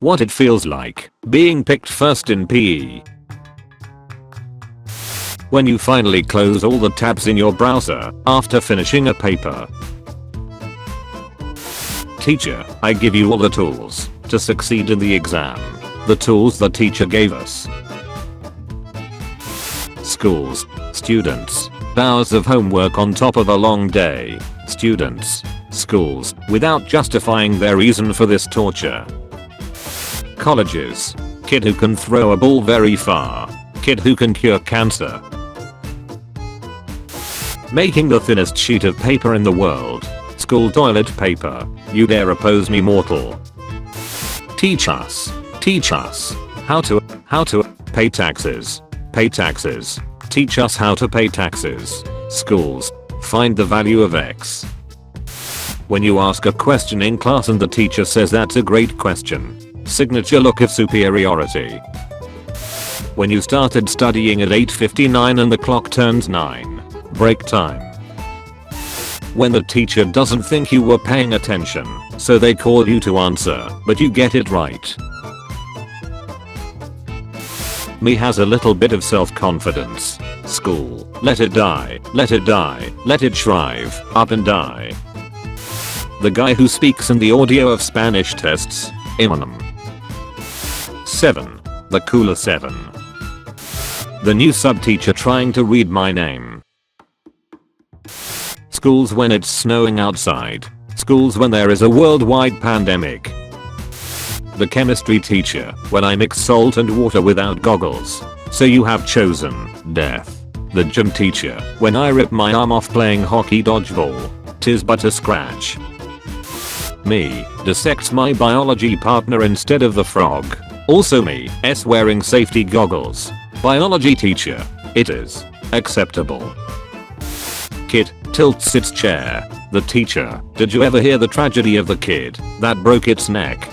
What it feels like being picked first in PE. When you finally close all the tabs in your browser after finishing a paper. Teacher, I give you all the tools to succeed in the exam. The tools the teacher gave us. Schools, students, hours of homework on top of a long day. Students, schools, without justifying their reason for this torture. Colleges, kid who can throw a ball very far. Kid who can cure cancer. Making the thinnest sheet of paper in the world. School toilet paper. You dare oppose me, mortal. Teach us how to pay taxes. Pay taxes. Teach us how to pay taxes. Schools, find the value of X. When you ask a question in class and the teacher says that's a great question. Signature look of superiority. When you started studying at 8:59 and the clock turns 9. Break time. When the teacher doesn't think you were paying attention, so they call you to answer, but you get it right. Me has a little bit of self-confidence. School, let it die, let it die, let it shrive up and die. The guy who speaks in the audio of Spanish tests. Eminem. 7. The cooler 7. The new sub-teacher trying to read my name. Schools when it's snowing outside. Schools when there is a worldwide pandemic. The chemistry teacher when I mix salt and water without goggles. So you have chosen death. The gym teacher when I rip my arm off playing hockey dodgeball. 'Tis but a scratch. Me dissects my biology partner instead of the frog. Also me wearing safety goggles. Biology teacher. It is acceptable. Kid tilts its chair. The teacher. Did you ever hear the tragedy of the kid that broke its neck?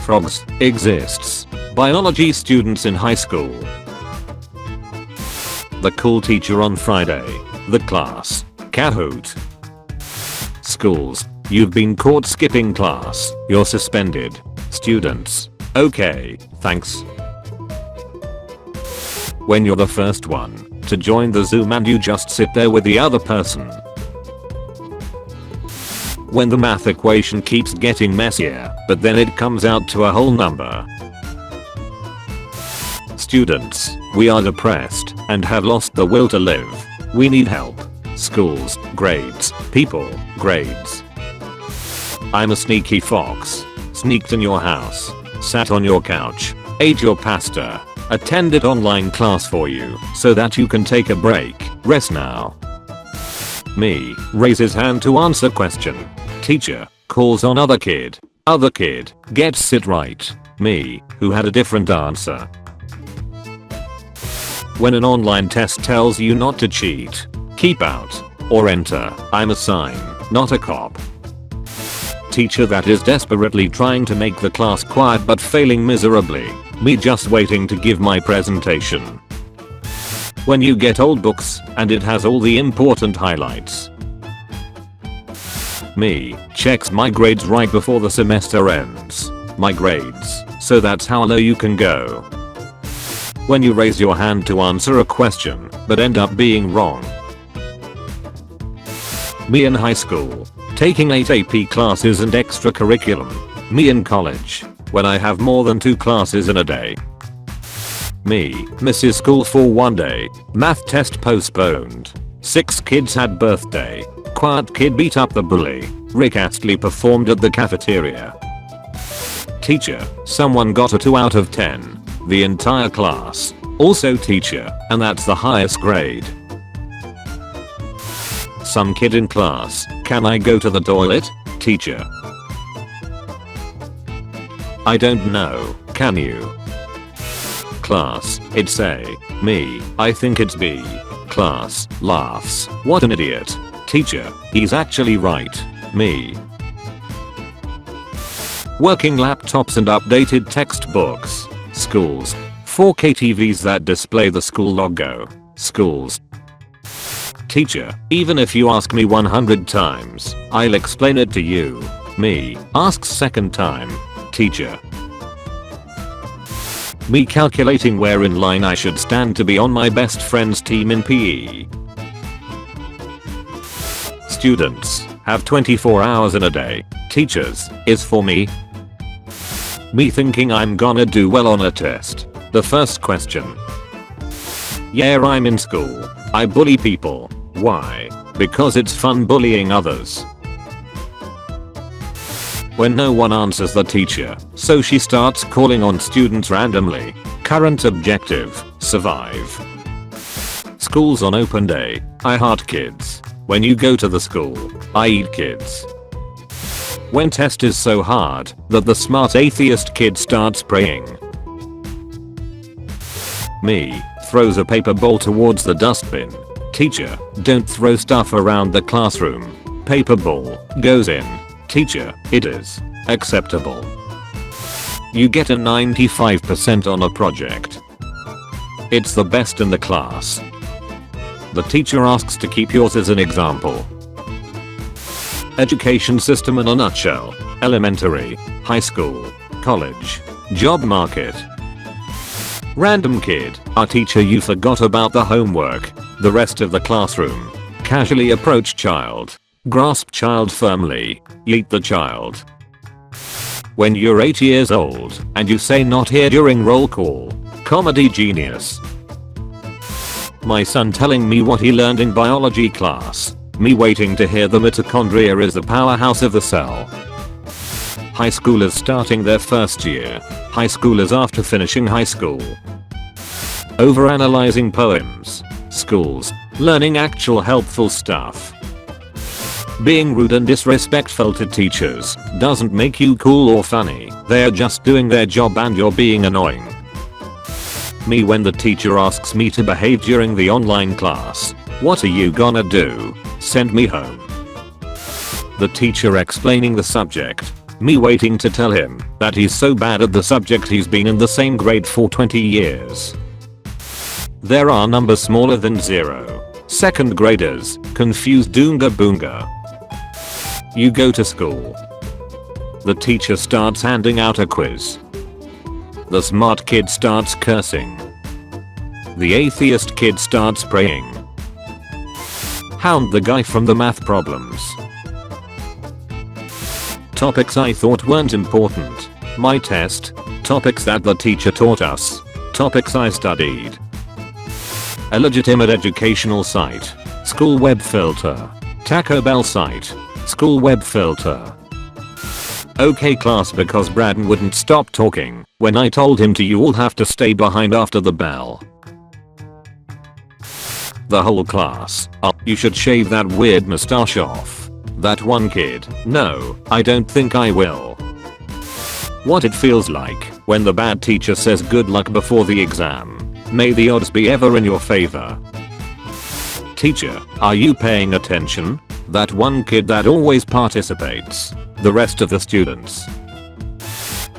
Frogs exists. Biology students in high school. The cool teacher on Friday. The class. Kahoot. Schools. You've been caught skipping class. You're suspended. Students. Okay, thanks. When you're the first one to join the Zoom and you just sit there with the other person. When the math equation keeps getting messier, but then it comes out to a whole number. Students, we are depressed and have lost the will to live. We need help. Schools, grades, people, grades. I'm a sneaky fox. Sneaked in your house. Sat on your couch. Ate your pasta. Attended online class for you so that you can take a break. Rest now. Me raises hand to answer question. Teacher calls on other kid. Other kid gets it right. Me who had a different answer. When an online test tells you not to cheat, keep out, or enter, I'm a sign, not a cop. Teacher that is desperately trying to make the class quiet but failing miserably. Me just waiting to give my presentation. When you get old books and it has all the important highlights. Me checks my grades right before the semester ends. My grades, so that's how low you can go. When you raise your hand to answer a question but end up being wrong. Me in high school, taking 8 AP classes and extracurriculum. Me in college, when I have more than 2 classes in a day. Me misses school for 1 day, math test postponed. 6 kids had birthday. Quiet kid beat up the bully. Rick Astley performed at the cafeteria. Teacher, someone got a 2 out of 10. The entire class. Also teacher, and that's the highest grade. Some kid in class, can I go to the toilet? Teacher. I don't know, can you? Class, it's A. Me, I think it's B. Class, laughs, what an idiot. Teacher, he's actually right. Me. Working laptops and updated textbooks. Schools. 4K TVs that display the school logo. Schools. Teacher, even if you ask me 100 times, I'll explain it to you. Me, asks second time. Teacher, Me calculating where in line I should stand to be on my best friend's team in PE. Students have 24 hours in a day. Teachers is for me. Me thinking I'm gonna do well on a test. The first question. Yeah, I'm in school. I bully people. Why? Because it's fun bullying others. When no one answers the teacher, so she starts calling on students randomly. Current objective, survive. School's on open day. I heart kids. When you go to the school, I eat kids. When test is so hard that the smart atheist kid starts praying. Me throws a paper bowl towards the dustbin. Teacher, don't throw stuff around the classroom. Paper bowl goes in. Teacher, it is acceptable. You get a 95% on a project. It's the best in the class. The teacher asks to keep yours as an example. Education system in a nutshell. Elementary, high school, college, job market. Random kid, our teacher, you forgot about the homework. The rest of the classroom. Casually approach child. Grasp child firmly. Yeet the child. When you're 8 years old and you say not here during roll call. Comedy genius. My son telling me what he learned in biology class. Me waiting to hear the mitochondria is the powerhouse of the cell. High schoolers starting their first year. High schoolers after finishing high school. Overanalyzing poems. Schools. Learning actual helpful stuff. Being rude and disrespectful to teachers doesn't make you cool or funny. They're just doing their job and you're being annoying. Me when the teacher asks me to behave during the online class. What are you gonna do? Send me home. The teacher explaining the subject. Me waiting to tell him that he's so bad at the subject he's been in the same grade for 20 years. There are numbers smaller than 0. Second graders, confused doonga boonga. You go to school. The teacher starts handing out a quiz. The smart kid starts cursing. The atheist kid starts praying. Hound the guy from the math problems. Topics I thought weren't important. My test. Topics that the teacher taught us. Topics I studied. A legitimate educational site. School web filter. Taco Bell site. School web filter. Okay class, because Braden wouldn't stop talking when I told him to. You all have to stay behind after the bell. The whole class. Oh, you should shave that weird mustache off. That one kid. No, I don't think I will. What it feels like when the bad teacher says good luck before the exam. May the odds be ever in your favor. Teacher, are you paying attention? That one kid that always participates. The rest of the students.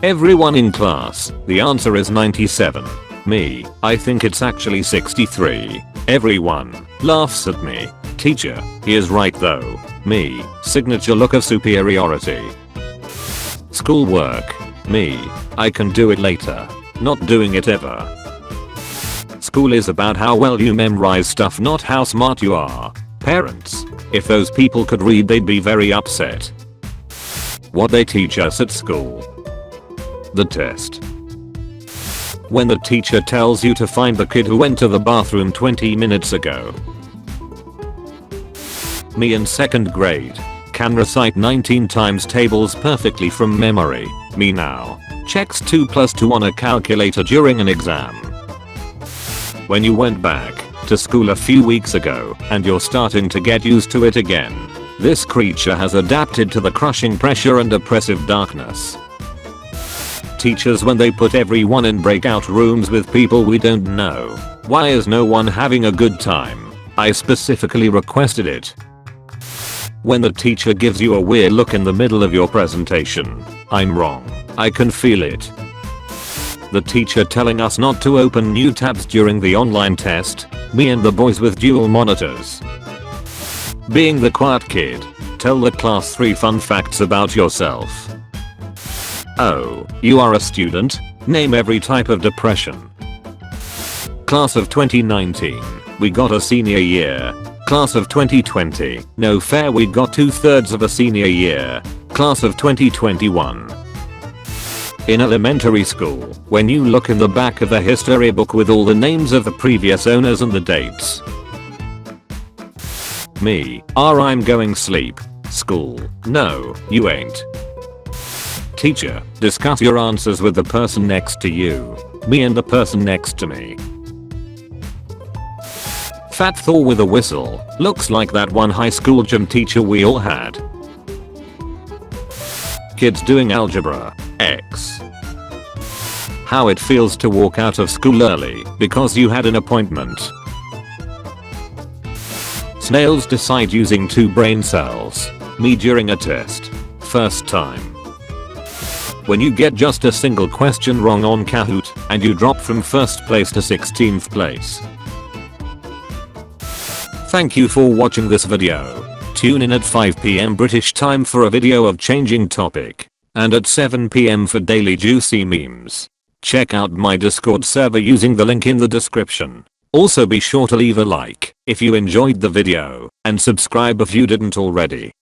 Everyone in class. The answer is 97. Me, I think it's actually 63. Everyone laughs at me. Teacher, he is right though. Me, signature look of superiority. Schoolwork. Me, I can do it later. Not doing it ever. School is about how well you memorize stuff, not how smart you are. Parents, if those people could read they'd be very upset. What they teach us at school. The test. When the teacher tells you to find the kid who went to the bathroom 20 minutes ago. Me in 2nd grade. Can recite 19 times tables perfectly from memory. Me now. Checks 2 plus 2 on a calculator during an exam. When you went back to school a few weeks ago and you're starting to get used to it again. This creature has adapted to the crushing pressure and oppressive darkness. Teachers when they put everyone in breakout rooms with people we don't know. Why is no one having a good time? I specifically requested it. When the teacher gives you a weird look in the middle of your presentation. I'm wrong. I can feel it. The teacher telling us not to open new tabs during the online test. Me and the boys with dual monitors. Being the quiet kid. Tell the class 3 fun facts about yourself. Oh, you are a student? Name every type of depression. Class of 2019, we got a senior year. Class of 2020, no fair, we got 2/3 of a senior year. Class of 2021. In elementary school, when you look in the back of the history book with all the names of the previous owners and the dates. Me, I'm going sleep. School, no, you ain't. Teacher, discuss your answers with the person next to you. Me and the person next to me. Fat Thor with a whistle, looks like that one high school gym teacher we all had. Kids doing algebra, X. How it feels to walk out of school early because you had an appointment. Snails decide using 2 brain cells. Me during a test. First time. When you get just a single question wrong on Kahoot and you drop from 1st place to 16th place. Thank you for watching this video. Tune in at 5 PM British time for a video of changing topic. And at 7 PM for daily juicy memes. Check out my Discord server using the link in the description. Also be sure to leave a like if you enjoyed the video and subscribe if you didn't already.